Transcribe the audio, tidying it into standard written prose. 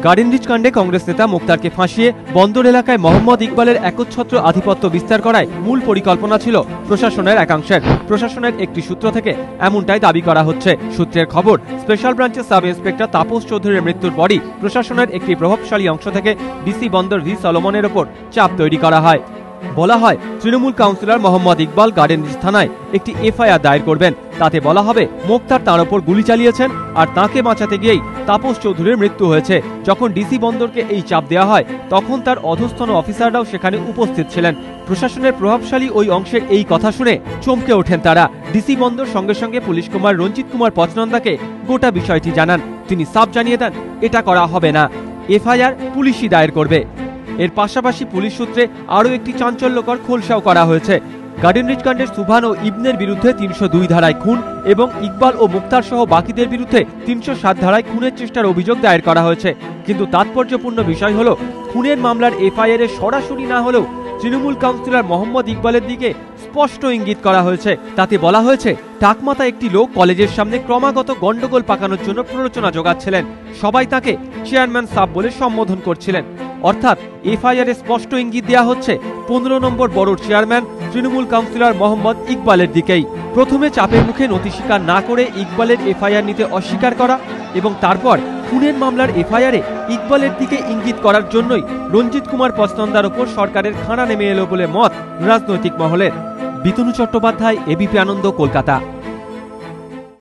গার্ডেনরিচ কাণ্ডে কংগ্রেস নেতা মুক্তারকে ফাঁসিয়ে বন্দর এলাকায় মোহাম্মদ ইকবালের একচ্ছত্র আধিপত্য বিস্তার করায় মূল পরিকল্পনা ছিল প্রশাসনের একাংশের। প্রশাসনের একটি সূত্র থেকে এমনটাই দাবি করা হচ্ছে। সূত্রের খবর, স্পেশাল ব্রাঞ্চের সাব ইন্সপেক্টর তাপস চৌধুরীর মৃত্যুর পরই প্রশাসনের একটি প্রভাবশালী অংশ থেকে ডিসি বন্দর ভি সলোমনের ওপর চাপ তৈরি করা হয়। বলা হয়, তৃণমূল কাউন্সিলর মোহাম্মদ ইকবাল গার্ডেনরিচ থানায় একটি এফআইআর দায়ের করবেন। তাতে বলা হবে, মুক্তার তাঁর ওপর গুলি চালিয়েছেন আর তাঁকে বাঁচাতে গিয়েই তাপস চৌধুরীর মৃত্যু হয়েছে। যখন ডিসি বন্দরকে এই চাপ দেওয়া হয়, তখন তার অধস্তন অফিসাররাও সেখানে উপস্থিত ছিলেন। প্রশাসনের প্রভাবশালী ওই অংশের এই কথা শুনে চমকে ওঠেন তারা। ডিসি বন্দর সঙ্গে সঙ্গে পুলিশ কুমার রঞ্জিত কুমার পচনন্দাকে গোটা বিষয়টি জানান। তিনি সাফ জানিয়ে দেন, এটা করা হবে না, এফআইআর পুলিশই দায়ের করবে। এর পাশাপাশি পুলিশ সূত্রে আরও একটি চাঞ্চল্যকর খোলসাও করা হয়েছে। গার্ডেনরিচ কাণ্ডের সুভান ও ইবনের বিরুদ্ধে ৩০২ ধারায় খুন এবং ইকবাল ও মুক্তার সহ বাকিদের বিরুদ্ধে ৩০৭ ধারায় খুনের চেষ্টার অভিযোগ দায়ের করা হয়েছে। কিন্তু তাৎপর্যপূর্ণ বিষয় হলো, খুনের মামলার এফআইআর সরাসরি না হলেও তৃণমূল কাউন্সিলর মোহাম্মদ ইকবালের দিকে স্পষ্ট ইঙ্গিত করা হয়েছে। তাতে বলা হয়েছে, টাকমাতা একটি লোক কলেজের সামনে ক্রমাগত গন্ডগোল পাকানোর জন্য প্ররোচনা যোগাচ্ছিলেন। সবাই তাকে চেয়ারম্যান সাব বলে সম্বোধন করছিলেন। অর্থাৎ এফআইআরে স্পষ্ট ইঙ্গিত দেওয়া হচ্ছে ১৫ নম্বর বড় চেয়ারম্যান তৃণমূল কাউন্সিলর মোহাম্মদ ইকবালের দিকেই। প্রথমে চাপের মুখে নথি স্বীকার না করে ইকবালের এফআইআর নিতে অস্বীকার করা এবং তারপর খুনের মামলার এফআইআরে ইকবালের দিকে ইঙ্গিত করার জন্যই রঞ্জিত কুমার পচনন্দার ওপর সরকারের খাড়া নেমে এলো বলে মত রাজনৈতিক মহলের। বিতনু চট্টোপাধ্যায়, এবিপি আনন্দ, কলকাতা।